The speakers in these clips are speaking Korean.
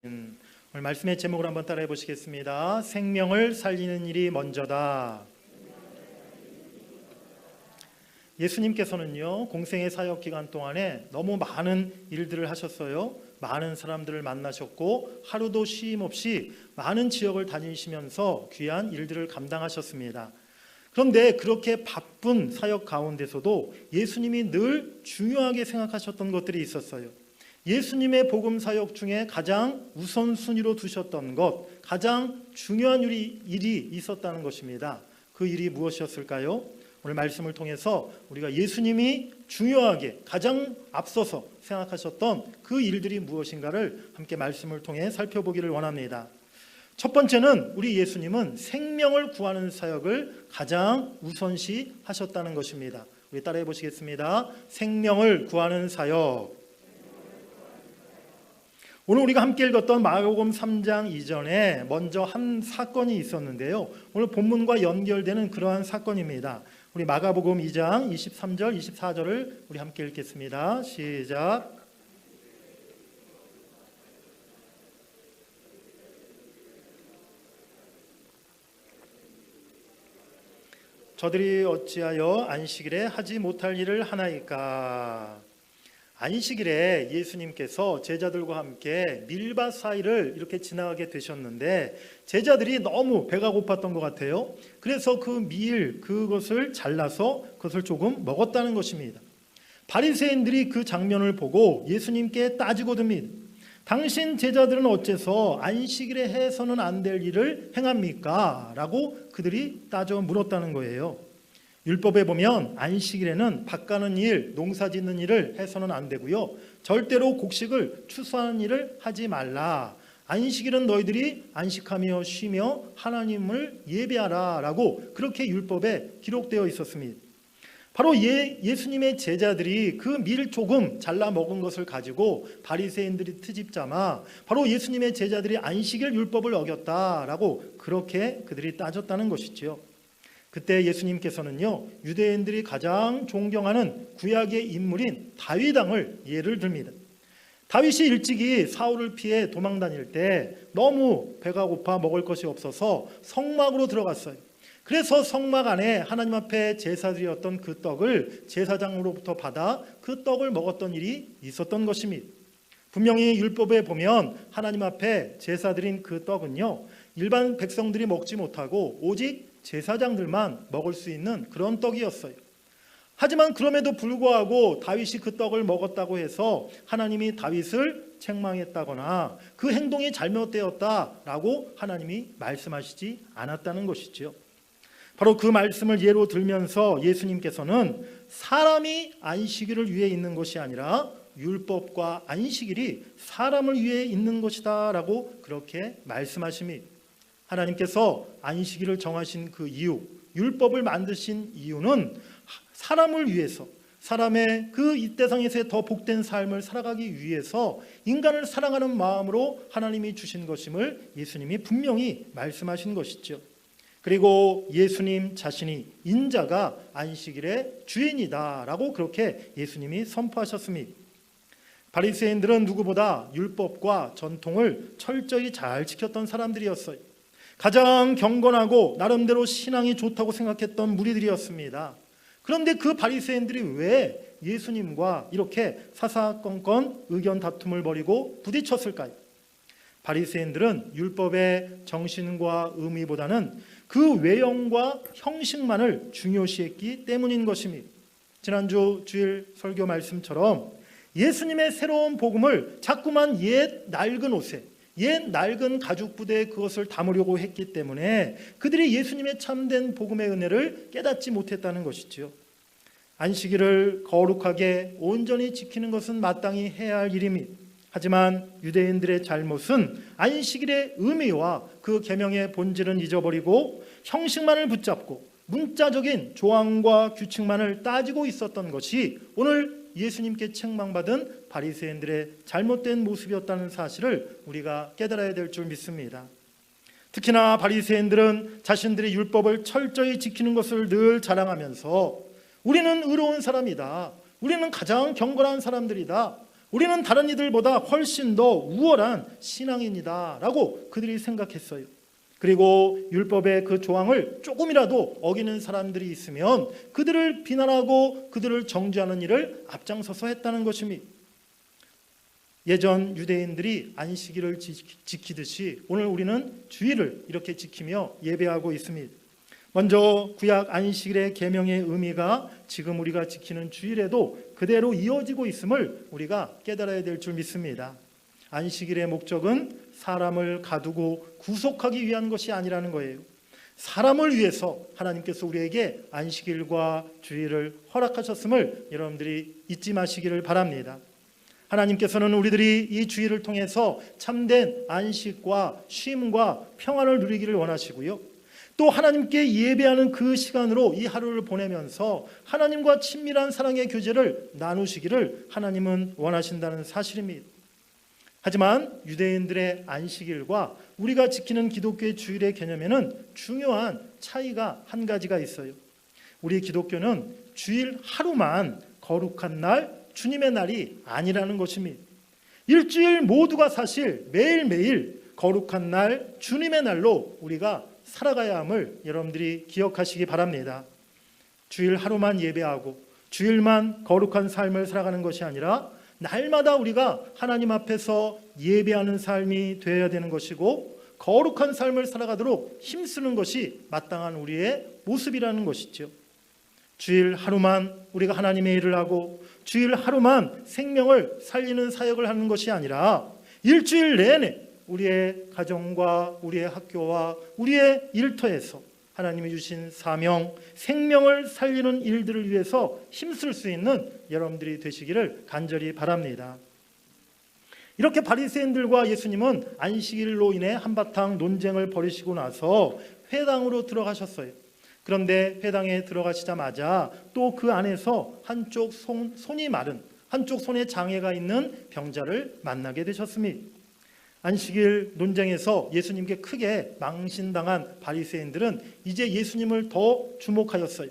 오늘 말씀의 제목을 한번 따라해 보시겠습니다. 생명을 살리는 일이 먼저다. 예수님께서는요, 공생의 사역 기간 동안에 너무 많은 일들을 하셨어요. 많은 사람들을 만나셨고 하루도 쉼 없이 많은 지역을 다니시면서 귀한 일들을 감당하셨습니다. 그런데 그렇게 바쁜 사역 가운데서도 예수님이 늘 중요하게 생각하셨던 것들이 있었어요. 예수님의 복음 사역 중에 가장 우선순위로 두셨던 것, 가장 중요한 일이 있었다는 것입니다. 그 일이 무엇이었을까요? 오늘 말씀을 통해서 우리가 예수님이 중요하게 가장 앞서서 생각하셨던 그 일들이 무엇인가를 함께 말씀을 통해 살펴보기를 원합니다. 첫 번째는 우리 예수님은 생명을 구하는 사역을 가장 우선시 하셨다는 것입니다. 우리 따라해 보시겠습니다. 생명을 구하는 사역. 오늘 우리가 함께 읽었던 마가복음 3장 이전에 먼저 한 사건이 있었는데요. 오늘 본문과 연결되는 그러한 사건입니다. 우리 마가복음 2장 23절, 24절을 우리 함께 읽겠습니다. 시작. 저들이 어찌하여 안식일에 하지 못할 일을 하나이까? 안식일에 예수님께서 제자들과 함께 밀밭 사이를 이렇게 지나가게 되셨는데 제자들이 너무 배가 고팠던 것 같아요. 그래서 그 그것을 잘라서 그것을 조금 먹었다는 것입니다. 바리새인들이 그 장면을 보고 예수님께 따지고 듭니다. 당신 제자들은 어째서 안식일에 해서는 안 될 일을 행합니까? 라고 그들이 따져 물었다는 거예요. 율법에 보면 안식일에는 밭가는 일, 농사 짓는 일을 해서는 안 되고요. 절대로 곡식을 추수하는 일을 하지 말라. 안식일은 너희들이 안식하며 쉬며 하나님을 예배하라 라고 그렇게 율법에 기록되어 있었습니다. 바로 예수님의 제자들이 그 밀 조금 잘라 먹은 것을 가지고 바리새인들이 트집잡아 바로 예수님의 제자들이 안식일 율법을 어겼다라고 그렇게 그들이 따졌다는 것이지요. 그때 예수님께서는요, 유대인들이 가장 존경하는 구약의 인물인 다윗 왕을 예를 듭니다. 다윗이 일찍이 사울을 피해 도망 다닐 때 너무 배가 고파 먹을 것이 없어서 성막으로 들어갔어요. 그래서 성막 안에 하나님 앞에 제사드렸던 그 떡을 제사장으로부터 받아 그 떡을 먹었던 일이 있었던 것입니다. 분명히 율법에 보면 하나님 앞에 제사드린 그 떡은요, 일반 백성들이 먹지 못하고 오직 제사장들만 먹을 수 있는 그런 떡이었어요. 하지만 그럼에도 불구하고 다윗이 그 떡을 먹었다고 해서 하나님이 다윗을 책망했다거나 그 행동이 잘못되었다라고 하나님이 말씀하시지 않았다는 것이죠. 바로 그 말씀을 예로 들면서 예수님께서는 사람이 안식일을 위해 있는 것이 아니라 율법과 안식일이 사람을 위해 있는 것이다 라고 그렇게 말씀하십니다. 하나님께서 안식일을 정하신 그 이유, 율법을 만드신 이유는 사람을 위해서, 사람의 그 이때상에서의 더 복된 삶을 살아가기 위해서 인간을 사랑하는 마음으로 하나님이 주신 것임을 예수님이 분명히 말씀하신 것이죠. 그리고 예수님 자신이 인자가 안식일의 주인이다 라고 그렇게 예수님이 선포하셨습니다. 바리새인들은 누구보다 율법과 전통을 철저히 잘 지켰던 사람들이었어요. 가장 경건하고 나름대로 신앙이 좋다고 생각했던 무리들이었습니다. 그런데 그 바리새인들이 왜 예수님과 이렇게 사사건건 의견 다툼을 벌이고 부딪혔을까요? 바리새인들은 율법의 정신과 의미보다는 그 외형과 형식만을 중요시했기 때문인 것입니다. 지난주 주일 설교 말씀처럼 예수님의 새로운 복음을 자꾸만 옛 낡은 옷에, 옛 낡은 가죽 부대에 그것을 담으려고 했기 때문에 그들이 예수님의 참된 복음의 은혜를 깨닫지 못했다는 것이지요. 안식일을 거룩하게 온전히 지키는 것은 마땅히 해야 할 일입니다. 하지만 유대인들의 잘못은 안식일의 의미와 그 계명의 본질은 잊어버리고 형식만을 붙잡고 문자적인 조항과 규칙만을 따지고 있었던 것이 오늘 예수님께 책망받은 바리새인들의 잘못된 모습이었다는 사실을 우리가 깨달아야 될 줄 믿습니다. 특히나 바리새인들은 자신들의 율법을 철저히 지키는 것을 늘 자랑하면서 우리는 의로운 사람이다, 우리는 가장 경건한 사람들이다, 우리는 다른 이들보다 훨씬 더 우월한 신앙인이다 라고 그들이 생각했어요. 그리고 율법의 그 조항을 조금이라도 어기는 사람들이 있으면 그들을 비난하고 그들을 정죄하는 일을 앞장서서 했다는 것입니다. 예전 유대인들이 안식일을 지키듯이 오늘 우리는 주일을 이렇게 지키며 예배하고 있습니다. 먼저 구약 안식일의 계명의 의미가 지금 우리가 지키는 주일에도 그대로 이어지고 있음을 우리가 깨달아야 될 줄 믿습니다. 안식일의 목적은 사람을 가두고 구속하기 위한 것이 아니라는 거예요. 사람을 위해서 하나님께서 우리에게 안식일과 주일을 허락하셨음을 여러분들이 잊지 마시기를 바랍니다. 하나님께서는 우리들이 이 주일을 통해서 참된 안식과 쉼과 평안을 누리기를 원하시고요. 또 하나님께 예배하는 그 시간으로 이 하루를 보내면서 하나님과 친밀한 사랑의 교제를 나누시기를 하나님은 원하신다는 사실입니다. 하지만 유대인들의 안식일과 우리가 지키는 기독교의 주일의 개념에는 중요한 차이가 한 가지가 있어요. 우리 기독교는 주일 하루만 거룩한 날, 주님의 날이 아니라는 것입니다. 일주일 모두가 사실 매일매일 거룩한 날, 주님의 날로 우리가 살아가야 함을 여러분들이 기억하시기 바랍니다. 주일 하루만 예배하고 주일만 거룩한 삶을 살아가는 것이 아니라 날마다 우리가 하나님 앞에서 예배하는 삶이 되어야 되는 것이고 거룩한 삶을 살아가도록 힘쓰는 것이 마땅한 우리의 모습이라는 것이죠. 주일 하루만 우리가 하나님의 일을 하고 주일 하루만 생명을 살리는 사역을 하는 것이 아니라 일주일 내내 우리의 가정과 우리의 학교와 우리의 일터에서 하나님이 주신 사명, 생명을 살리는 일들을 위해서 힘쓸 수 있는 여러분들이 되시기를 간절히 바랍니다. 이렇게 바리새인들과 예수님은 안식일로 인해 한바탕 논쟁을 벌이시고 나서 회당으로 들어가셨어요. 그런데 회당에 들어가시자마자 또 그 안에서 한쪽 손이 마른, 한쪽 손에 장애가 있는 병자를 만나게 되셨습니다. 안식일 논쟁에서 예수님께 크게 망신당한 바리새인들은 이제 예수님을 더 주목하였어요.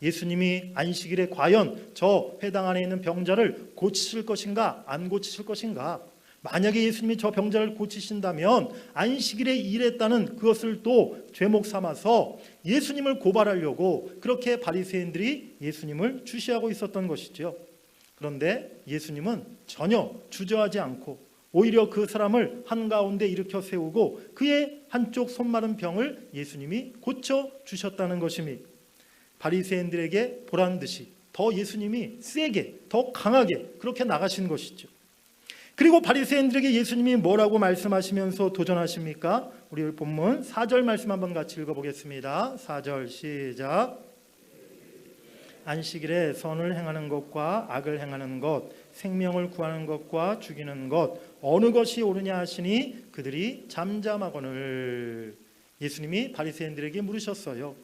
예수님이 안식일에 과연 저 회당 안에 있는 병자를 고치실 것인가 안 고치실 것인가. 만약에 예수님이 저 병자를 고치신다면 안식일에 일했다는 그것을 또 죄목 삼아서 예수님을 고발하려고 그렇게 바리새인들이 예수님을 주시하고 있었던 것이죠. 그런데 예수님은 전혀 주저하지 않고 오히려 그 사람을 한가운데 일으켜 세우고 그의 한쪽 손 마른 병을 예수님이 고쳐 주셨다는 것입니다. 바리새인들에게 보란 듯이 더 예수님이 세게 더 강하게 그렇게 나가신 것이죠. 그리고 바리새인들에게 예수님이 뭐라고 말씀하시면서 도전하십니까? 우리 본문 4절 말씀 한번 같이 읽어보겠습니다. 4절 시작. 안식일에 선을 행하는 것과 악을 행하는 것, 생명을 구하는 것과 죽이는 것 어느 것이 옳으냐 하시니 그들이 잠잠하거늘. 예수님이 바리새인들에게 물으셨어요.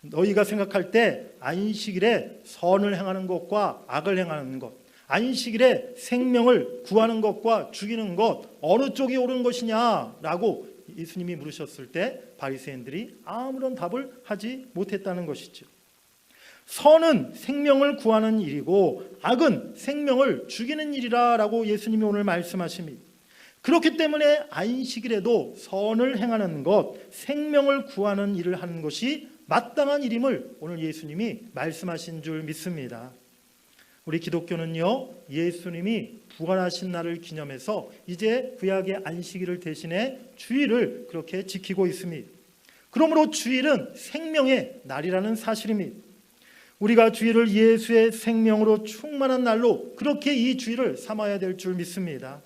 너희가 생각할 때 안식일에 선을 행하는 것과 악을 행하는 것, 안식일에 생명을 구하는 것과 죽이는 것 어느 쪽이 옳은 것이냐라고 예수님이 물으셨을 때 바리새인들이 아무런 답을 하지 못했다는 것이죠. 선은 생명을 구하는 일이고 악은 생명을 죽이는 일이라고 예수님이 오늘 말씀하십니다. 그렇기 때문에 안식일에도 선을 행하는 것, 생명을 구하는 일을 하는 것이 마땅한 일임을 오늘 예수님이 말씀하신 줄 믿습니다. 우리 기독교는요, 예수님이 부활하신 날을 기념해서 이제 구약의 안식일을 대신해 주일을 그렇게 지키고 있습니다. 그러므로 주일은 생명의 날이라는 사실입니다. 우리가 주일을 예수의 생명으로 충만한 날로 그렇게 이 주일을 삼아야 될 줄 믿습니다.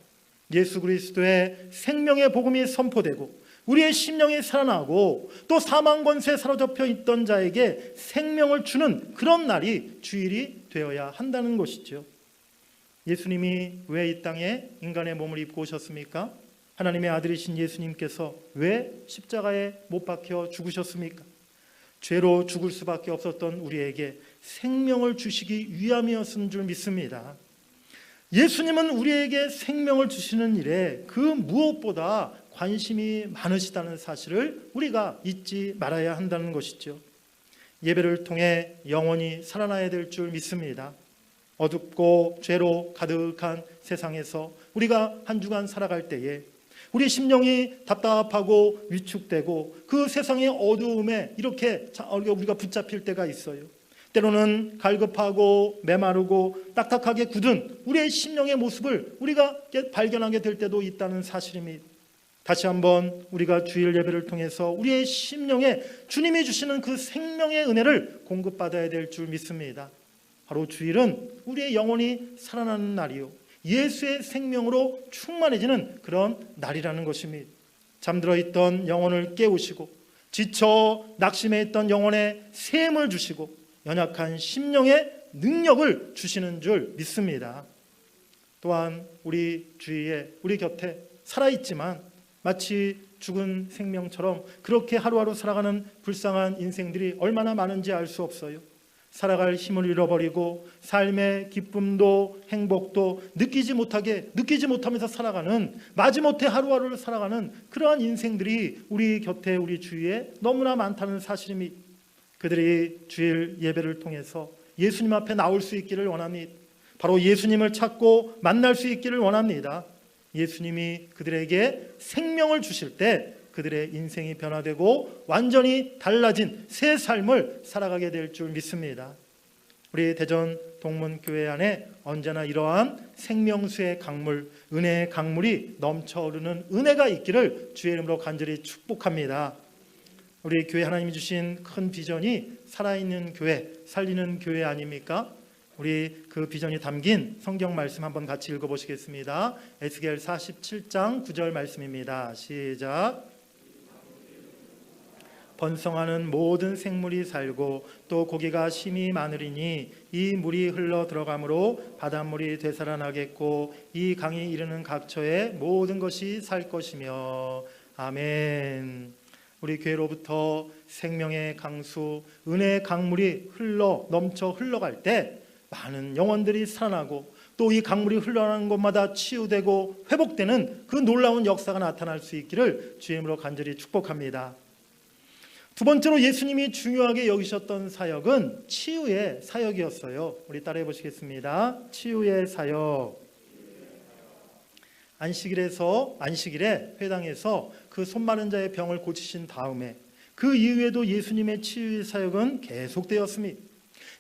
예수 그리스도의 생명의 복음이 선포되고 우리의 심령이 살아나고 또 사망 권세에 사로잡혀 있던 자에게 생명을 주는 그런 날이 주일이 되어야 한다는 것이죠. 예수님이 왜 이 땅에 인간의 몸을 입고 오셨습니까? 하나님의 아들이신 예수님께서 왜 십자가에 못 박혀 죽으셨습니까? 죄로 죽을 수밖에 없었던 우리에게 생명을 주시기 위함이었은 줄 믿습니다. 예수님은 우리에게 생명을 주시는 일에 그 무엇보다 관심이 많으시다는 사실을 우리가 잊지 말아야 한다는 것이죠. 예배를 통해 영혼이 살아나야 될 줄 믿습니다. 어둡고 죄로 가득한 세상에서 우리가 한 주간 살아갈 때에 우리 심령이 답답하고 위축되고 그 세상의 어두움에 이렇게 우리가 붙잡힐 때가 있어요. 때로는 갈급하고 메마르고 딱딱하게 굳은 우리의 심령의 모습을 우리가 발견하게 될 때도 있다는 사실입니다. 다시 한번 우리가 주일 예배를 통해서 우리의 심령에 주님이 주시는 그 생명의 은혜를 공급받아야 될 줄 믿습니다. 바로 주일은 우리의 영혼이 살아나는 날이요, 예수의 생명으로 충만해지는 그런 날이라는 것입니다. 잠들어 있던 영혼을 깨우시고 지쳐 낙심해 있던 영혼에 샘을 주시고 연약한 심령에 능력을 주시는 줄 믿습니다. 또한 우리 주위에 우리 곁에 살아있지만 마치 죽은 생명처럼 그렇게 하루하루 살아가는 불쌍한 인생들이 얼마나 많은지 알 수 없어요. 살아갈 힘을 잃어버리고 삶의 기쁨도 행복도 느끼지 못하면서 살아가는, 마지못해 하루하루를 살아가는 그러한 인생들이 우리 곁에 우리 주위에 너무나 많다는 사실입니다. 그들이 주일 예배를 통해서 예수님 앞에 나올 수 있기를 원합니다. 바로 예수님을 찾고 만날 수 있기를 원합니다. 예수님이 그들에게 생명을 주실 때 그들의 인생이 변화되고 완전히 달라진 새 삶을 살아가게 될 줄 믿습니다. 우리 대전 동문교회 안에 언제나 이러한 생명수의 강물, 은혜의 강물이 넘쳐 흐르는 은혜가 있기를 주의 이름으로 간절히 축복합니다. 우리 교회 하나님이 주신 큰 비전이 살아있는 교회, 살리는 교회 아닙니까? 우리 그 비전이 담긴 성경 말씀 한번 같이 읽어보시겠습니다. 에스겔 47장 9절 말씀입니다. 시작. 번성하는 모든 생물이 살고 또 고기가 심히 많으리니 이 물이 흘러 들어가므로 바닷물이 되살아나겠고 이 강이 이르는 각처에 모든 것이 살 것이며. 아멘. 우리 교회로부터 생명의 강수, 은혜의 강물이 넘쳐 흘러갈 때 많은 영혼들이 살아나고 또 이 강물이 흘러가는 곳마다 치유되고 회복되는 그 놀라운 역사가 나타날 수 있기를 주의 이름으로 간절히 축복합니다. 두 번째로 예수님이 중요하게 여기셨던 사역은 치유의 사역이었어요. 우리 따라해 보시겠습니다. 치유의 사역. 안식일에 회당에서 그 손 마른 자의 병을 고치신 다음에 그 이후에도 예수님의 치유의 사역은 계속되었습니다.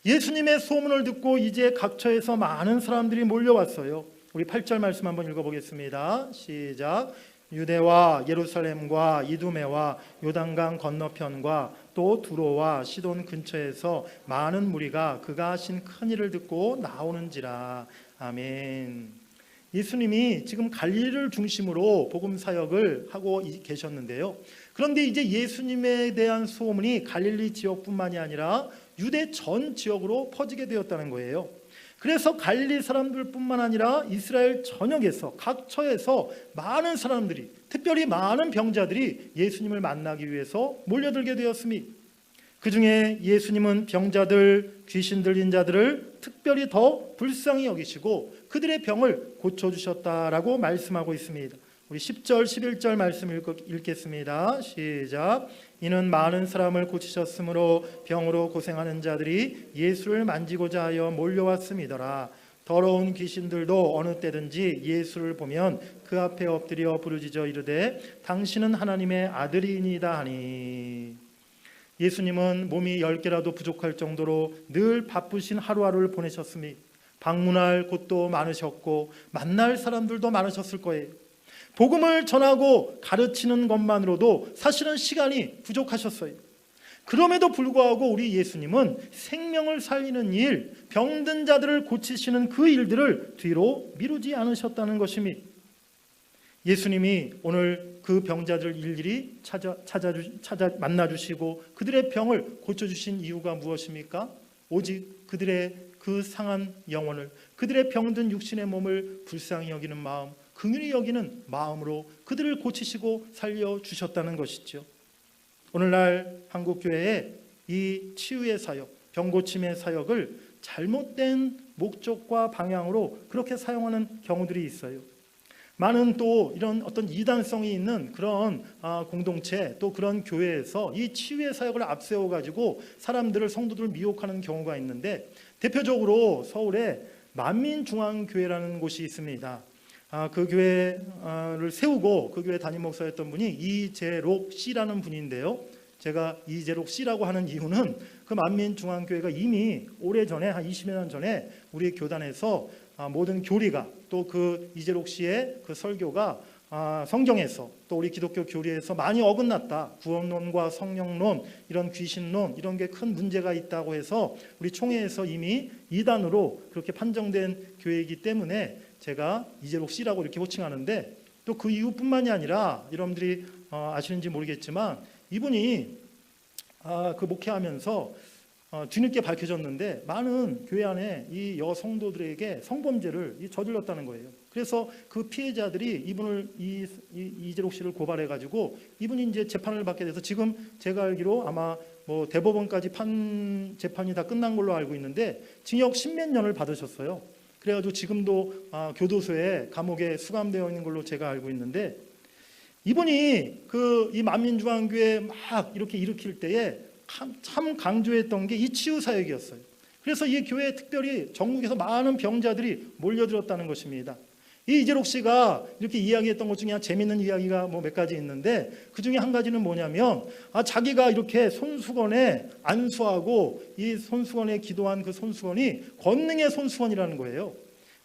예수님의 소문을 듣고 이제 각처에서 많은 사람들이 몰려왔어요. 우리 8절 말씀 한번 읽어보겠습니다. 시작. 유대와 예루살렘과 이두메와 요단강 건너편과 또 두로와 시돈 근처에서 많은 무리가 그가 하신 큰 일을 듣고 나오는지라. 아멘. 예수님이 지금 갈릴리를 중심으로 복음 사역을 하고 계셨는데요. 그런데 이제 예수님에 대한 소문이 갈릴리 지역뿐만이 아니라 유대 전 지역으로 퍼지게 되었다는 거예요. 그래서 갈릴리 사람들뿐만 아니라 이스라엘 전역에서 각처에서 많은 사람들이, 특별히 많은 병자들이 예수님을 만나기 위해서 몰려들게 되었습니다. 그 중에 예수님은 병자들, 귀신 들린 자들을 특별히 더 불쌍히 여기시고 그들의 병을 고쳐주셨다라고 말씀하고 있습니다. 우리 10절, 11절 말씀 읽겠습니다. 시작. 이는 많은 사람을 고치셨으므로 병으로 고생하는 자들이 예수를 만지고자 하여 몰려왔음이더라. 더러운 귀신들도 어느 때든지 예수를 보면 그 앞에 엎드려 부르짖어 이르되 당신은 하나님의 아들이니이다 하니. 예수님은 몸이 10개라도 부족할 정도로 늘 바쁘신 하루하루를 보내셨으니 방문할 곳도 많으셨고 만날 사람들도 많으셨을 거예요. 복음을 전하고 가르치는 것만으로도 사실은 시간이 부족하셨어요. 그럼에도 불구하고 우리 예수님은 생명을 살리는 일, 병든 자들을 고치시는 그 일들을 뒤로 미루지 않으셨다는 것입니다. 예수님이 오늘 그 병자들 일일이 찾아 만나주시고 그들의 병을 고쳐주신 이유가 무엇입니까? 오직 그들의 그 상한 영혼을, 그들의 병든 육신의 몸을 불쌍히 여기는 마음, 긍휼히 여기는 마음으로 그들을 고치시고 살려주셨다는 것이죠. 오늘날 한국교회의 이 치유의 사역, 병고침의 사역을 잘못된 목적과 방향으로 그렇게 사용하는 경우들이 있어요. 많은 또 이런 어떤 이단성이 있는 그런 공동체, 또 그런 교회에서 이 치유의 사역을 앞세워 가지고 사람들을, 성도들을 미혹하는 경우가 있는데, 대표적으로 서울에 만민중앙교회라는 곳이 있습니다. 그 교회를 세우고 그 교회 담임 목사였던 분이 이재록 씨라는 분인데요. 제가 이재록 씨라고 하는 이유는 그 만민중앙교회가 이미 오래전에 한 20여 년 전에 우리 교단에서 모든 교리가 또 그 이재록 씨의 그 설교가 성경에서 또 우리 기독교 교리에서 많이 어긋났다. 구원론과 성령론, 이런 귀신론 이런 게 큰 문제가 있다고 해서 우리 총회에서 이미 이단으로 그렇게 판정된 교회이기 때문에 제가 이재록 씨라고 이렇게 호칭하는데, 또 그 이유뿐만이 아니라 여러분들이 아시는지 모르겠지만 이분이 그 목회하면서 뒤늦게 밝혀졌는데 많은 교회 안에 이 여성도들에게 성범죄를 저질렀다는 거예요. 그래서 그 피해자들이 이분을 이재록 씨를 고발해 가지고 이분이 이제 재판을 받게 돼서 지금 제가 알기로 아마 뭐 대법원까지 재판이 다 끝난 걸로 알고 있는데 징역 10몇 년을 받으셨어요. 그래가지고 지금도 교도소에 감옥에 수감되어 있는 걸로 제가 알고 있는데, 이분이 이 만민중앙교회 막 이렇게 일으킬 때에 참 강조했던 게 이 치유 사역이었어요. 그래서 이 교회에 특별히 전국에서 많은 병자들이 몰려들었다는 것입니다. 이 이재록 씨가 이렇게 이야기했던 것 중에 재미있는 이야기가 뭐 몇 가지 있는데, 그 중에 한 가지는 뭐냐면 자기가 이렇게 손수건에 안수하고 이 손수건에 기도한 그 손수건이 권능의 손수건이라는 거예요.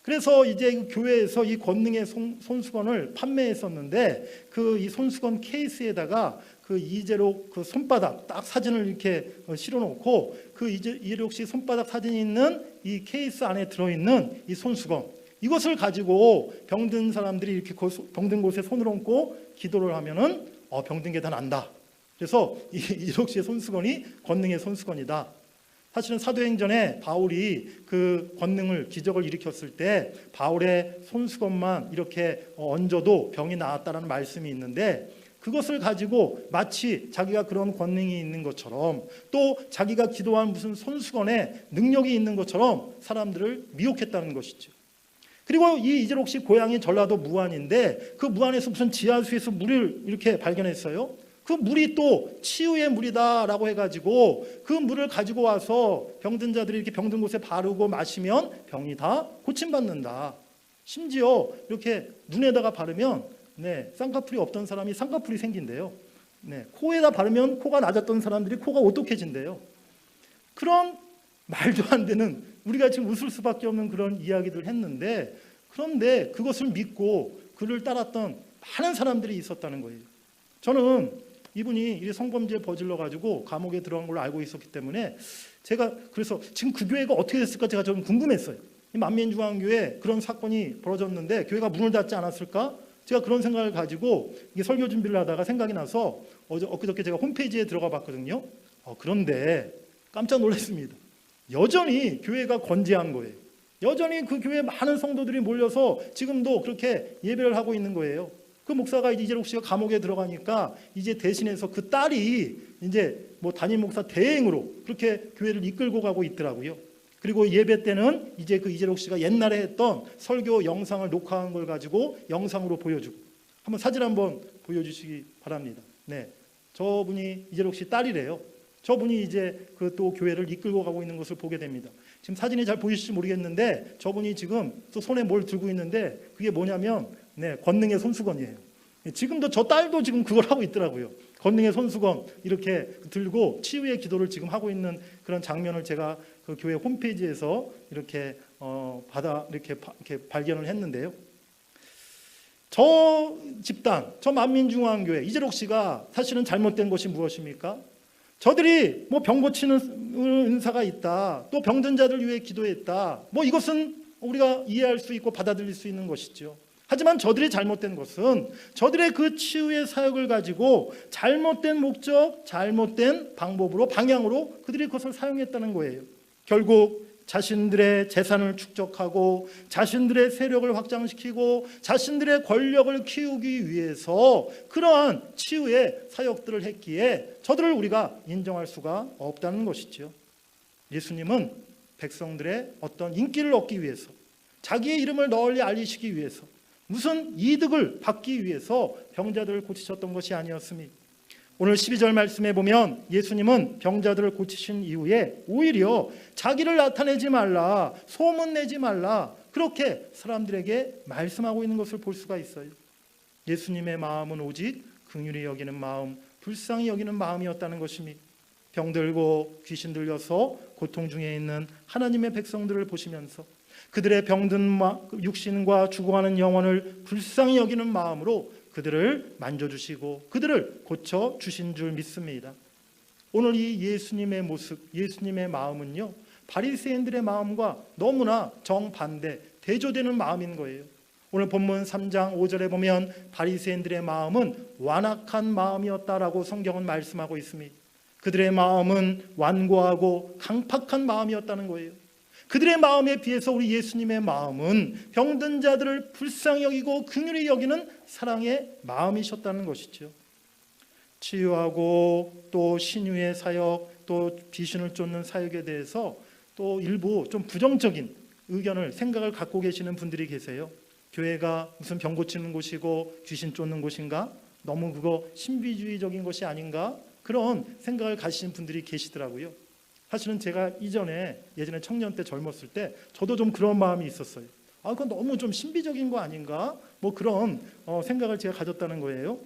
그래서 이제 그 교회에서 이 권능의 손수건을 판매했었는데 이 손수건 케이스에다가 그 이재록 그 손바닥 딱 사진을 이렇게 실어놓고 그 이재록 씨 손바닥 사진이 있는 이 케이스 안에 들어있는 이 손수건, 이것을 가지고 병든 사람들이 이렇게 병든 곳에 손을 얹고 기도를 하면은 병든 게 다 난다. 그래서 이재록 씨의 손수건이 권능의 손수건이다. 사실은 사도행전에 바울이 그 권능을 기적을 일으켰을 때 바울의 손수건만 이렇게 얹어도 병이 나았다라는 말씀이 있는데, 그것을 가지고 마치 자기가 그런 권능이 있는 것처럼 또 자기가 기도한 무슨 손수건에 능력이 있는 것처럼 사람들을 미혹했다는 것이죠. 그리고 이 이재록 씨 고향이 전라도 무안인데 그 무안에서 무슨 지하수에서 물을 이렇게 발견했어요. 그 물이 또 치유의 물이다라고 해가지고 그 물을 가지고 와서 병든 자들이 이렇게 병든 곳에 바르고 마시면 병이 다 고침받는다. 심지어 이렇게 눈에다가 바르면 쌍꺼풀이 없던 사람이 쌍꺼풀이 생긴대요. 코에다 바르면 코가 낮았던 사람들이 코가 오똑해진대요. 그런 말도 안 되는, 우리가 지금 웃을 수밖에 없는 그런 이야기들 했는데, 그런데 그것을 믿고 그를 따랐던 많은 사람들이 있었다는 거예요. 저는 이분이 이 성범죄에 버질러 가지고 감옥에 들어간 걸로 알고 있었기 때문에 제가 그래서 지금 그 교회가 어떻게 됐을까 제가 좀 궁금했어요. 이 만민중앙교회 그런 사건이 벌어졌는데 교회가 문을 닫지 않았을까? 제가 그런 생각을 가지고 이게 설교 준비를 하다가 생각이 나서 엊그저께 제가 홈페이지에 들어가 봤거든요. 그런데 깜짝 놀랐습니다. 여전히 교회가 건재한 거예요. 여전히 그 교회에 많은 성도들이 몰려서 지금도 그렇게 예배를 하고 있는 거예요. 그 목사가 이재록 씨가 감옥에 들어가니까 이제 대신해서 그 딸이 이제 뭐 담임 목사 대행으로 그렇게 교회를 이끌고 가고 있더라고요. 그리고 예배 때는 이제 그 이재록 씨가 옛날에 했던 설교 영상을 녹화한 걸 가지고 영상으로 보여주고, 한번 사진 한번 보여주시기 바랍니다. 저분이 이재록 씨 딸이래요. 저분이 이제 그 또 교회를 이끌고 가고 있는 것을 보게 됩니다. 지금 사진이 잘 보이실지 모르겠는데 저분이 지금 또 손에 뭘 들고 있는데 그게 뭐냐면 권능의 손수건이에요. 지금도 저 딸도 지금 그걸 하고 있더라고요. 권능의 손수건 이렇게 들고 치유의 기도를 지금 하고 있는 그런 장면을 제가 그 교회 홈페이지에서 이렇게 이렇게 발견을 했는데요. 저 집단, 저 만민중앙교회 이재록 씨가 사실은 잘못된 것이 무엇입니까? 저들이 뭐 병 고치는 은사가 있다, 또 병든 자들 위해 기도했다, 뭐 이것은 우리가 이해할 수 있고 받아들일 수 있는 것이죠. 하지만 저들이 잘못된 것은 저들의 그 치유의 사역을 가지고 잘못된 목적, 잘못된 방법으로, 방향으로 그들이 그것을 사용했다는 거예요. 결국 자신들의 재산을 축적하고 자신들의 세력을 확장시키고 자신들의 권력을 키우기 위해서 그러한 치유의 사역들을 했기에 저들을 우리가 인정할 수가 없다는 것이죠. 예수님은 백성들의 어떤 인기를 얻기 위해서, 자기의 이름을 널리 알리시기 위해서, 무슨 이득을 받기 위해서 병자들을 고치셨던 것이 아니었습니다. 오늘 12절 말씀에 보면 예수님은 병자들을 고치신 이후에 오히려 자기를 나타내지 말라, 소문내지 말라, 그렇게 사람들에게 말씀하고 있는 것을 볼 수가 있어요. 예수님의 마음은 오직 긍휼히 여기는 마음, 불쌍히 여기는 마음이었다는 것입니다. 병들고 귀신 들려서 고통 중에 있는 하나님의 백성들을 보시면서 그들의 병든 육신과 죽어가는 영혼을 불쌍히 여기는 마음으로 그들을 만져주시고 그들을 고쳐주신 줄 믿습니다. 오늘 이 예수님의 모습, 예수님의 마음은요, 바리새인들의 마음과 너무나 정반대, 대조되는 마음인 거예요. 오늘 본문 3장 5절에 보면 바리새인들의 마음은 완악한 마음이었다라고 성경은 말씀하고 있습니다. 그들의 마음은 완고하고 강팍한 마음이었다는 거예요. 그들의 마음에 비해서 우리 예수님의 마음은 병든 자들을 불쌍히 여기고 긍휼히 여기는 사랑의 마음이셨다는 것이죠. 치유하고 또 신유의 사역, 또 귀신을 쫓는 사역에 대해서 또 일부 좀 부정적인 의견을, 생각을 갖고 계시는 분들이 계세요. 교회가 무슨 병 고치는 곳이고 귀신 쫓는 곳인가? 너무 그거 신비주의적인 것이 아닌가? 그런 생각을 가지신 분들이 계시더라고요. 사실은 제가 예전에 청년 때 젊었을 때 저도 좀 그런 마음이 있었어요. 그건 너무 좀 신비적인 거 아닌가? 뭐 그런 생각을 제가 가졌다는 거예요.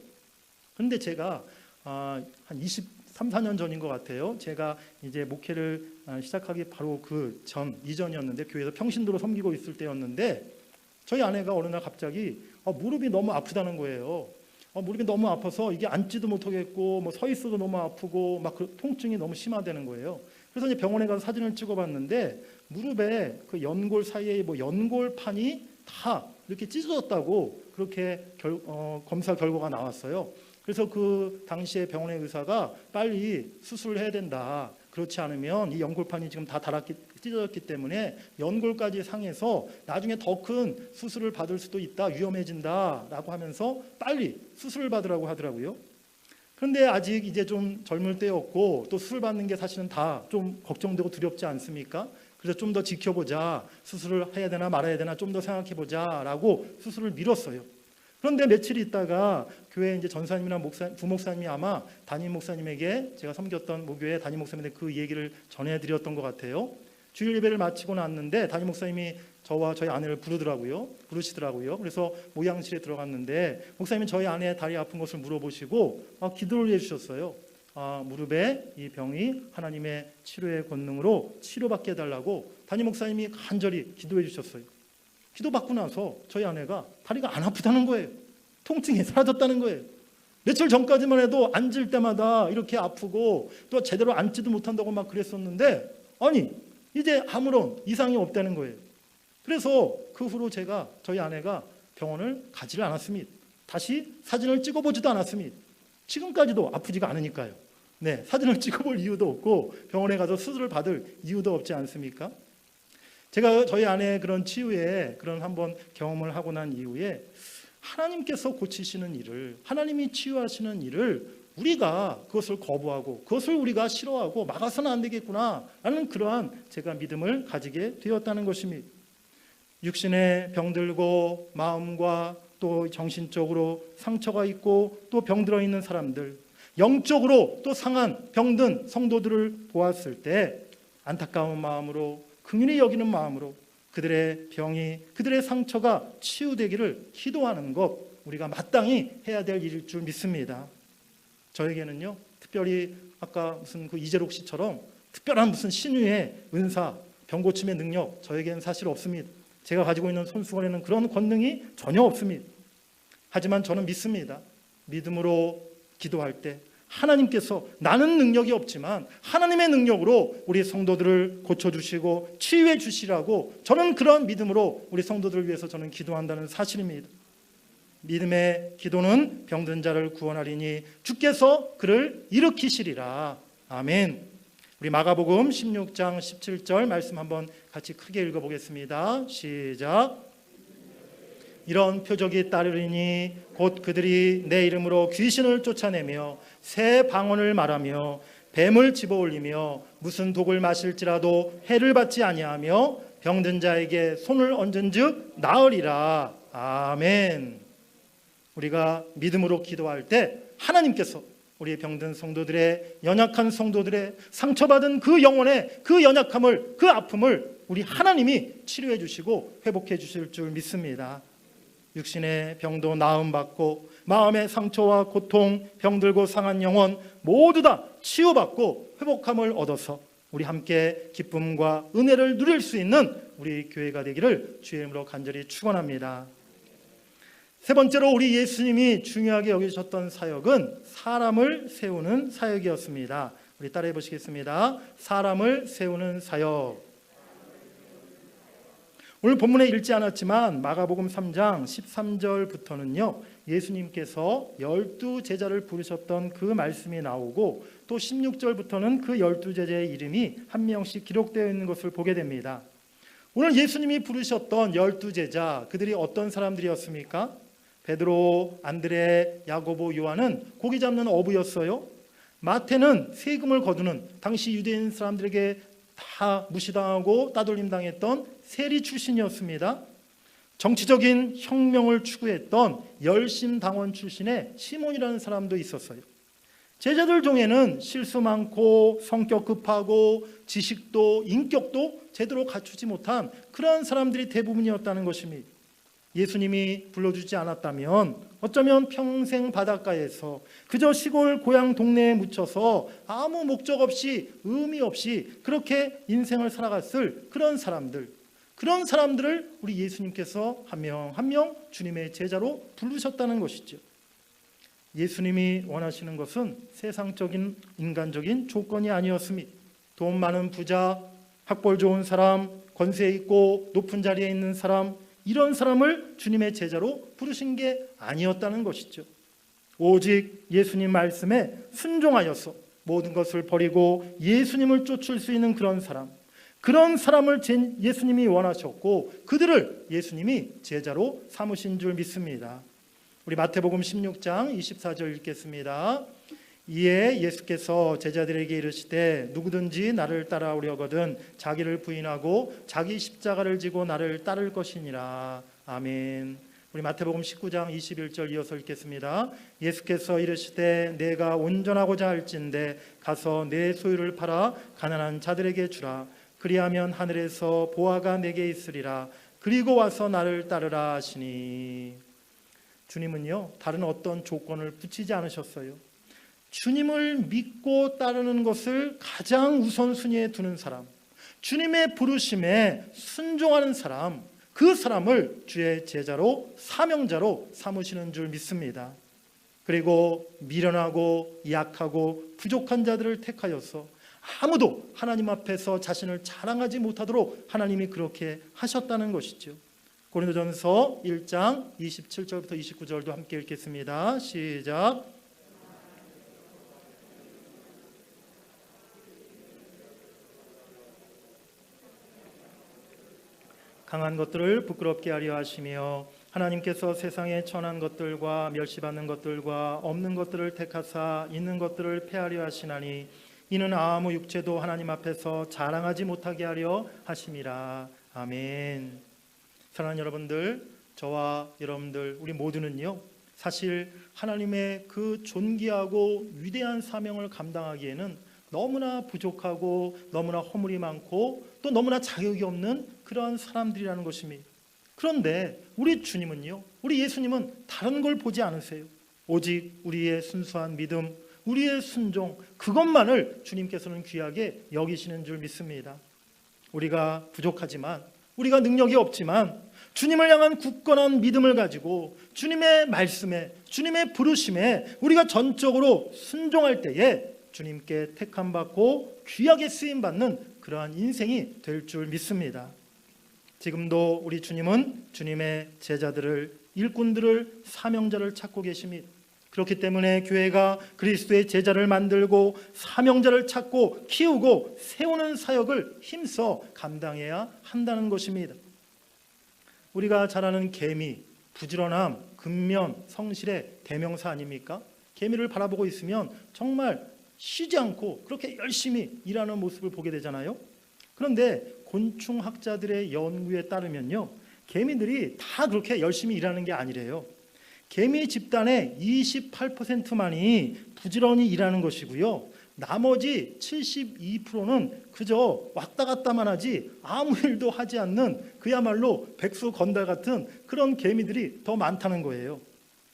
그런데 제가 한 23, 4년 전인 것 같아요. 제가 이제 목회를 시작하기 바로 이전이었는데, 교회에서 평신도로 섬기고 있을 때였는데, 저희 아내가 어느 날 갑자기 무릎이 너무 아프다는 거예요. 무릎이 너무 아파서 이게 앉지도 못하겠고 뭐 서 있어도 너무 아프고 막 통증이 너무 심하다는 거예요. 그래서 이제 병원에 가서 사진을 찍어봤는데 무릎에 그 연골 사이에 뭐 연골판이 다 이렇게 찢어졌다고 그렇게 검사 결과가 나왔어요. 그래서 그 당시에 병원의 의사가 빨리 수술을 해야 된다. 그렇지 않으면 이 연골판이 지금 다 찢어졌기 때문에 연골까지 상해서 나중에 더 큰 수술을 받을 수도 있다, 위험해진다라고 하면서 빨리 수술을 받으라고 하더라고요. 그런데 아직 이제 좀 젊을 때였고 또 수술 받는 게 사실은 다 좀 걱정되고 두렵지 않습니까? 그래서 좀 더 지켜보자, 수술을 해야 되나 말아야 되나 좀 더 생각해보자라고 수술을 미뤘어요. 그런데 며칠 있다가 교회 이제 전사님이나 부목사님이 아마 담임 목사님에게, 제가 섬겼던 모교회 담임 목사님한테 그 얘기를 전해드렸던 것 같아요. 주일 예배를 마치고 났는데 담임 목사님이 저와 저희 아내를 부르시더라고요. 그래서 모양실에 들어갔는데 목사님이 저희 아내의 다리 아픈 것을 물어보시고 기도를 해주셨어요. 무릎에 이 병이 하나님의 치료의 권능으로 치료받게 해달라고 담임 목사님이 간절히 기도해 주셨어요. 기도받고 나서 저희 아내가 다리가 안 아프다는 거예요. 통증이 사라졌다는 거예요. 며칠 전까지만 해도 앉을 때마다 이렇게 아프고 또 제대로 앉지도 못한다고 막 그랬었는데 이제 아무런 이상이 없다는 거예요. 그래서 그 후로 저희 아내가 병원을 가지를 않았습니다. 다시 사진을 찍어보지도 않았습니다. 지금까지도 아프지가 않으니까요. 네, 사진을 찍어볼 이유도 없고 병원에 가서 수술을 받을 이유도 없지 않습니까? 제가 저희 아내의 그런 치유에 그런 한번 경험을 하고 난 이후에 하나님께서 고치시는 일을, 하나님이 치유하시는 일을 우리가 그것을 거부하고 그것을 우리가 싫어하고 막아서는 안 되겠구나라는 그러한 제가 믿음을 가지게 되었다는 것입니다. 육신에 병들고 마음과 또 정신적으로 상처가 있고 또 병들어 있는 사람들, 영적으로 또 상한 병든 성도들을 보았을 때 안타까운 마음으로, 긍휼히 여기는 마음으로 그들의 병이, 그들의 상처가 치유되기를 기도하는 것, 우리가 마땅히 해야 될 일일 줄 믿습니다. 저에게는요, 특별히 아까 무슨 그 이재록 씨처럼 특별한 무슨 신유의 은사, 병 고침의 능력, 저에게는 사실 없습니다. 제가 가지고 있는 손수건에는 그런 권능이 전혀 없습니다. 하지만 저는 믿습니다. 믿음으로 기도할 때 하나님께서, 나는 능력이 없지만 하나님의 능력으로 우리 성도들을 고쳐주시고 치유해 주시라고, 저는 그런 믿음으로 우리 성도들을 위해서 저는 기도한다는 사실입니다. 믿음의 기도는 병든 자를 구원하리니 주께서 그를 일으키시리라. 아멘. 우리 마가복음 16장 17절 말씀 한번 같이 크게 읽어보겠습니다. 시작. 이런 표적이 따르리니 곧 그들이 내 이름으로 귀신을 쫓아내며 새 방언을 말하며 뱀을 집어올리며 무슨 독을 마실지라도 해를 받지 아니하며 병든 자에게 손을 얹은즉 나으리라. 아멘. 우리가 믿음으로 기도할 때 하나님께서 우리 병든 성도들의, 연약한 성도들의 상처받은 그 영혼의 그 연약함을, 그 아픔을 우리 하나님이 치료해 주시고 회복해 주실 줄 믿습니다. 육신의 병도 나음받고 마음의 상처와 고통, 병들고 상한 영혼 모두 다 치유받고 회복함을 얻어서 우리 함께 기쁨과 은혜를 누릴 수 있는 우리 교회가 되기를 주의 이름으로 간절히 축원합니다. 세 번째로 우리 예수님이 중요하게 여기셨던 사역은 사람을 세우는 사역이었습니다. 우리 따라해 보시겠습니다. 사람을 세우는 사역. 오늘 본문에 읽지 않았지만 마가복음 3장 13절부터는요, 예수님께서 12제자를 부르셨던 그 말씀이 나오고 또 16절부터는 그 12제자의 이름이 한 명씩 기록되어 있는 것을 보게 됩니다. 오늘 예수님이 부르셨던 12제자, 그들이 어떤 사람들이었습니까? 베드로, 안드레, 야고보, 요한은 고기 잡는 어부였어요. 마태는 세금을 거두는, 당시 유대인 사람들에게 다 무시당하고 따돌림당했던 세리 출신이었습니다. 정치적인 혁명을 추구했던 열심당원 출신의 시몬이라는 사람도 있었어요. 제자들 중에는 실수 많고 성격 급하고 지식도 인격도 제대로 갖추지 못한 그런 사람들이 대부분이었다는 것입니다. 예수님이 불러주지 않았다면 어쩌면 평생 바닷가에서 그저 시골 고향 동네에 묻혀서 아무 목적 없이 의미 없이 그렇게 인생을 살아갔을 그런 사람들을 우리 예수님께서 한 명 한 명 주님의 제자로 부르셨다는 것이죠. 예수님이 원하시는 것은 세상적인 인간적인 조건이 아니었습니다. 돈 많은 부자, 학벌 좋은 사람, 권세 있고 높은 자리에 있는 사람, 이런 사람을 주님의 제자로 부르신 게 아니었다는 것이죠. 오직 예수님 말씀에 순종하여서 모든 것을 버리고 예수님을 쫓을 수 있는 그런 사람을 예수님이 원하셨고 그들을 예수님이 제자로 삼으신 줄 믿습니다. 우리 마태복음 16장 24절 읽겠습니다. 이에 예수께서 제자들에게 이르시되 누구든지 나를 따라오려거든 자기를 부인하고 자기 십자가를 지고 나를 따를 것이니라. 아멘. 우리 마태복음 19장 21절 이어서 읽겠습니다. 예수께서 이르시되 내가 온전하고자 할진대 가서 내 소유를 팔아 가난한 자들에게 주라. 그리하면 하늘에서 보화가 내게 있으리라. 그리고 와서 나를 따르라 하시니. 주님은요, 다른 어떤 조건을 붙이지 않으셨어요. 주님을 믿고 따르는 것을 가장 우선순위에 두는 사람, 주님의 부르심에 순종하는 사람, 그 사람을 주의 제자로 사명자로 삼으시는 줄 믿습니다. 그리고 미련하고 약하고 부족한 자들을 택하여서 아무도 하나님 앞에서 자신을 자랑하지 못하도록 하나님이 그렇게 하셨다는 것이죠. 고린도전서 1장 27절부터 29절도 함께 읽겠습니다. 시작. 강한 것들을 부끄럽게 하려 하시며 하나님께서 세상에 천한 것들과 멸시받는 것들과 없는 것들을 택하사 있는 것들을 패하려 하시나니 이는 아무 육체도 하나님 앞에서 자랑하지 못하게 하려 하심이라. 아멘. 사랑하는 여러분들, 저와 여러분들 우리 모두는요, 사실 하나님의 그 존귀하고 위대한 사명을 감당하기에는 너무나 부족하고 너무나 허물이 많고 또 너무나 자격이 없는 그러한 사람들이라는 것입니다. 그런데 우리 주님은요, 우리 예수님은 다른 걸 보지 않으세요. 오직 우리의 순수한 믿음, 우리의 순종, 그것만을 주님께서는 귀하게 여기시는 줄 믿습니다. 우리가 부족하지만, 우리가 능력이 없지만 주님을 향한 굳건한 믿음을 가지고 주님의 말씀에, 주님의 부르심에 우리가 전적으로 순종할 때에 주님께 택함받고 귀하게 쓰임받는 그러한 인생이 될 줄 믿습니다. 지금도 우리 주님은 주님의 제자들을, 일꾼들을, 사명자를 찾고 계십니다. 그렇기 때문에 교회가 그리스도의 제자를 만들고 사명자를 찾고 키우고 세우는 사역을 힘써 감당해야 한다는 것입니다. 우리가 잘 아는 개미, 부지런함, 근면, 성실의 대명사 아닙니까? 개미를 바라보고 있으면 정말 쉬지 않고 그렇게 열심히 일하는 모습을 보게 되잖아요. 그런데 곤충학자들의 연구에 따르면요, 개미들이 다 그렇게 열심히 일하는 게 아니래요. 개미 집단의 28%만이 부지런히 일하는 것이고요. 나머지 72%는 그저 왔다 갔다만 하지 아무 일도 하지 않는 그야말로 백수건달 같은 그런 개미들이 더 많다는 거예요.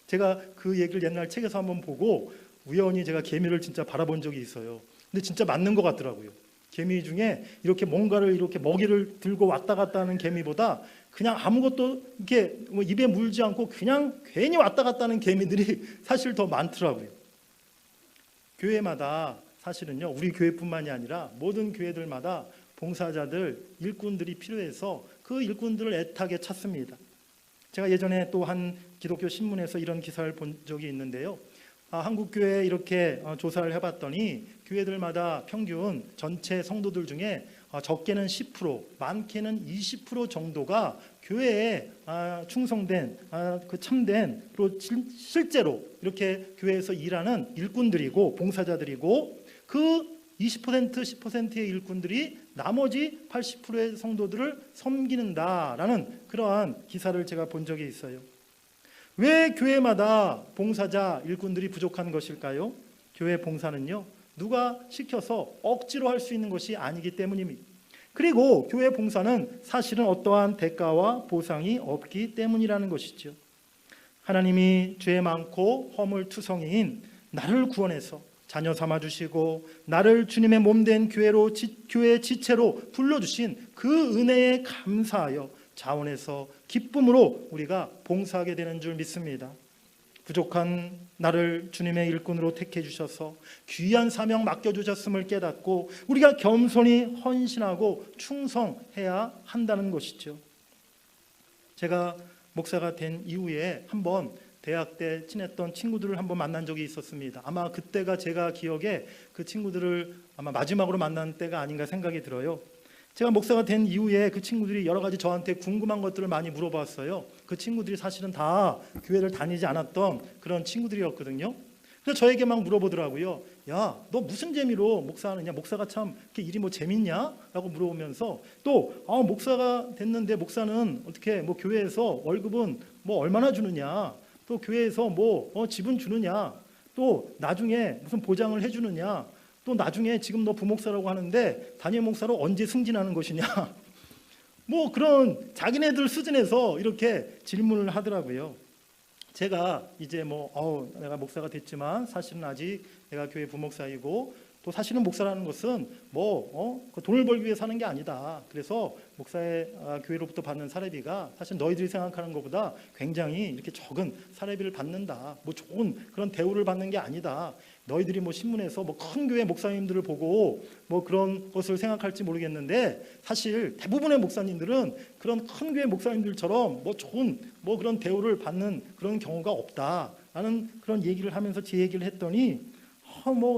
제가 그 얘기를 옛날 책에서 한번 보고 우연히 제가 개미를 진짜 바라본 적이 있어요. 근데 진짜 맞는 것 같더라고요. 개미 중에 이렇게 뭔가를 이렇게 먹이를 들고 왔다 갔다 하는 개미보다 그냥 아무것도 이렇게 뭐 입에 물지 않고 그냥 괜히 왔다 갔다 하는 개미들이 사실 더 많더라고요. 교회마다 사실은요, 우리 교회뿐만이 아니라 모든 교회들마다 봉사자들, 일꾼들이 필요해서 그 일꾼들을 애타게 찾습니다. 제가 예전에 또 한 기독교 신문에서 이런 기사를 본 적이 있는데요. 한국교회 이렇게 조사를 해봤더니 교회들마다 평균 전체 성도들 중에 적게는 10%, 많게는 20% 정도가 교회에 충성된, 그 참된, 그리고 실제로 이렇게 교회에서 일하는 일꾼들이고 봉사자들이고, 그 20%, 10%의 일꾼들이 나머지 80%의 성도들을 섬기는다라는 그러한 기사를 제가 본 적이 있어요. 왜 교회마다 봉사자, 일꾼들이 부족한 것일까요? 교회 봉사는요, 누가 시켜서 억지로 할 수 있는 것이 아니기 때문입니다. 그리고 교회 봉사는 사실은 어떠한 대가와 보상이 없기 때문이라는 것이죠. 하나님이 죄 많고 허물투성이인 나를 구원해서 자녀 삼아주시고 나를 주님의 몸된 교회의 지체로 불러주신 그 은혜에 감사하여 자원해서 기쁨으로 우리가 봉사하게 되는 줄 믿습니다. 부족한 나를 주님의 일꾼으로 택해 주셔서 귀한 사명 맡겨주셨음을 깨닫고 우리가 겸손히 헌신하고 충성해야 한다는 것이죠. 제가 목사가 된 이후에 한번 대학 때 친했던 친구들을 한번 만난 적이 있었습니다. 아마 그때가 제가 기억에 그 친구들을 아마 마지막으로 만난 때가 아닌가 생각이 들어요. 제가 목사가 된 이후에 그 친구들이 여러 가지 저한테 궁금한 것들을 많이 물어봤어요. 그 친구들이 사실은 다 교회를 다니지 않았던 그런 친구들이었거든요. 그래서 저에게 막 물어보더라고요. 야, 너 무슨 재미로 목사하느냐? 목사가 참 이렇게 일이 뭐 재밌냐? 라고 물어보면서 또 목사가 됐는데 목사는 어떻게 뭐 교회에서 월급은 뭐 얼마나 주느냐? 또 교회에서 뭐 지분 주느냐? 또 나중에 무슨 보장을 해주느냐? 또 나중에 지금 너 부목사라고 하는데 담임 목사로 언제 승진하는 것이냐? 뭐 그런 자기네들 수준에서 이렇게 질문을 하더라고요. 제가 이제 내가 목사가 됐지만 사실은 아직 내가 교회 부목사이고 또 사실은 목사라는 것은 그 돈을 벌기 위해 사는 게 아니다. 그래서 목사의 교회로부터 받는 사례비가 사실 너희들이 생각하는 것보다 굉장히 이렇게 적은 사례비를 받는다. 뭐 좋은 그런 대우를 받는 게 아니다. 너희들이 신문에서 큰 교회 목사님들을 보고 그런 것을 생각할지 모르겠는데 사실 대부분의 목사님들은 그런 큰 교회 목사님들처럼 좋은 그런 대우를 받는 그런 경우가 없다라는 그런 얘기를 하면서 제 얘기를 했더니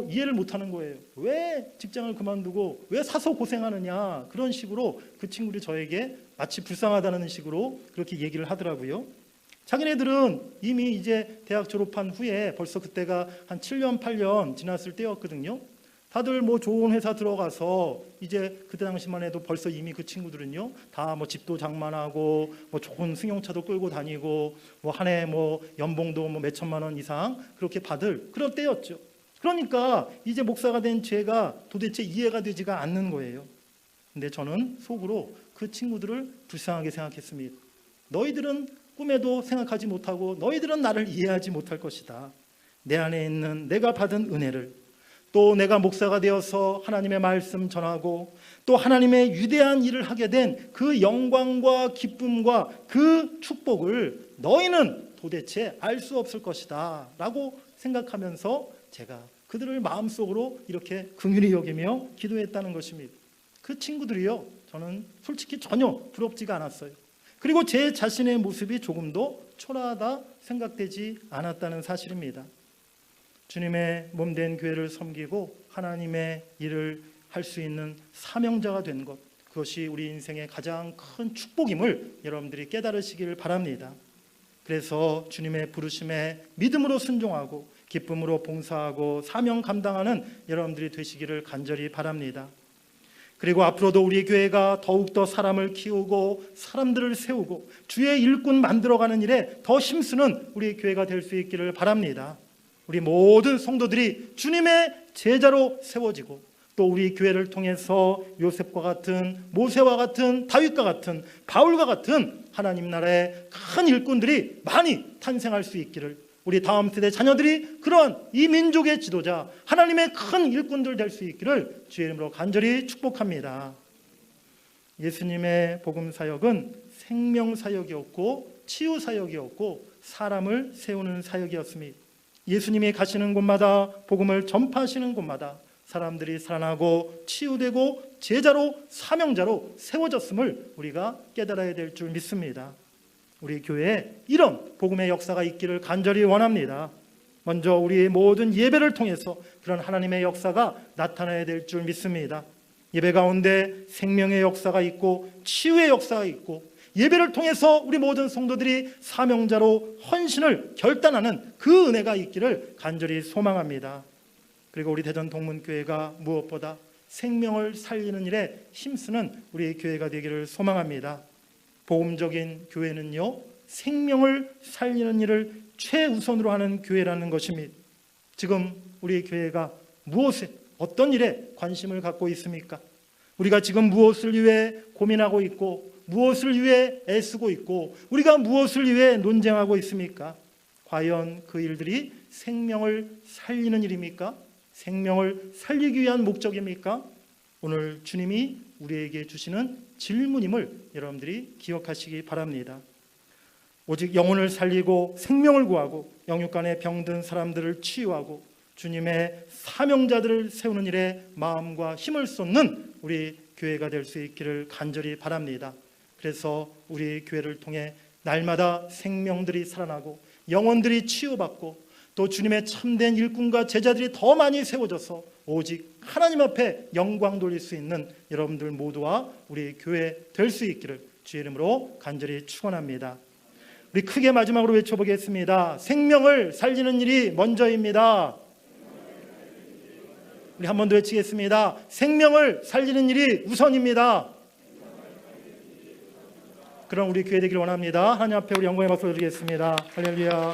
이해를 못하는 거예요. 왜 직장을 그만두고 왜 사서 고생하느냐, 그런 식으로 그 친구들이 저에게 마치 불쌍하다는 식으로 그렇게 얘기를 하더라고요. 자기네들은 이미 이제 대학 졸업한 후에 벌써 그때가 한 7년 8년 지났을 때였거든요. 다들 좋은 회사 들어가서 이제 그때 당시만 해도 벌써 이미 그 친구들은요 다 집도 장만하고 좋은 승용차도 끌고 다니고 한 해 연봉도 몇 천만 원 이상 그렇게 받을 그런 때였죠. 그러니까 이제 목사가 된 제가 도대체 이해가 되지가 않는 거예요. 근데 저는 속으로 그 친구들을 불쌍하게 생각했습니다. 너희들은 꿈에도 생각하지 못하고 너희들은 나를 이해하지 못할 것이다. 내 안에 있는 내가 받은 은혜를, 또 내가 목사가 되어서 하나님의 말씀 전하고 또 하나님의 위대한 일을 하게 된 그 영광과 기쁨과 그 축복을 너희는 도대체 알 수 없을 것이다 라고 생각하면서 제가 그들을 마음속으로 이렇게 긍휼히 여기며 기도했다는 것입니다. 그 친구들이요, 저는 솔직히 전혀 부럽지가 않았어요. 그리고 제 자신의 모습이 조금도 초라하다 생각되지 않았다는 사실입니다. 주님의 몸된 교회를 섬기고 하나님의 일을 할 수 있는 사명자가 된 것, 그것이 우리 인생의 가장 큰 축복임을 여러분들이 깨달으시기를 바랍니다. 그래서 주님의 부르심에 믿음으로 순종하고 기쁨으로 봉사하고 사명 감당하는 여러분들이 되시기를 간절히 바랍니다. 그리고 앞으로도 우리 교회가 더욱더 사람을 키우고 사람들을 세우고 주의 일꾼 만들어가는 일에 더 힘쓰는 우리 교회가 될 수 있기를 바랍니다. 우리 모든 성도들이 주님의 제자로 세워지고 또 우리 교회를 통해서 요셉과 같은, 모세와 같은, 다윗과 같은, 바울과 같은 하나님 나라의 큰 일꾼들이 많이 탄생할 수 있기를, 우리 다음 세대 자녀들이 그러한 이 민족의 지도자, 하나님의 큰 일꾼들 될 수 있기를 주의 이름으로 간절히 축복합니다. 예수님의 복음 사역은 생명 사역이었고 치유 사역이었고 사람을 세우는 사역이었습니다. 예수님이 가시는 곳마다, 복음을 전파하시는 곳마다 사람들이 살아나고 치유되고 제자로, 사명자로 세워졌음을 우리가 깨달아야 될 줄 믿습니다. 우리 교회에 이런 복음의 역사가 있기를 간절히 원합니다. 먼저 우리의 모든 예배를 통해서 그런 하나님의 역사가 나타나야 될 줄 믿습니다. 예배 가운데 생명의 역사가 있고 치유의 역사가 있고 예배를 통해서 우리 모든 성도들이 사명자로 헌신을 결단하는 그 은혜가 있기를 간절히 소망합니다. 그리고 우리 대전 동문교회가 무엇보다 생명을 살리는 일에 힘쓰는 우리 교회가 되기를 소망합니다. 복음적인 교회는요, 생명을 살리는 일을 최우선으로 하는 교회라는 것입니다. 지금 우리 교회가 무엇에, 어떤 일에 관심을 갖고 있습니까? 우리가 지금 무엇을 위해 고민하고 있고 무엇을 위해 애쓰고 있고 우리가 무엇을 위해 논쟁하고 있습니까? 과연 그 일들이 생명을 살리는 일입니까? 생명을 살리기 위한 목적입니까? 오늘 주님이 우리에게 주시는 질문임을 여러분들이 기억하시기 바랍니다. 오직 영혼을 살리고 생명을 구하고 영육간에 병든 사람들을 치유하고 주님의 사명자들을 세우는 일에 마음과 힘을 쏟는 우리 교회가 될 수 있기를 간절히 바랍니다. 그래서 우리 교회를 통해 날마다 생명들이 살아나고 영혼들이 치유받고 또 주님의 참된 일꾼과 제자들이 더 많이 세워져서 오직 하나님 앞에 영광 돌릴 수 있는 여러분들 모두와 우리 교회 될 수 있기를 주의 이름으로 간절히 축원합니다. 우리 크게 마지막으로 외쳐보겠습니다. 생명을 살리는 일이 먼저입니다. 우리 한 번 더 외치겠습니다. 생명을 살리는 일이 우선입니다. 그럼 우리 교회 되기를 원합니다. 하나님 앞에 우리 영광의 박수 드리겠습니다. 할렐루야.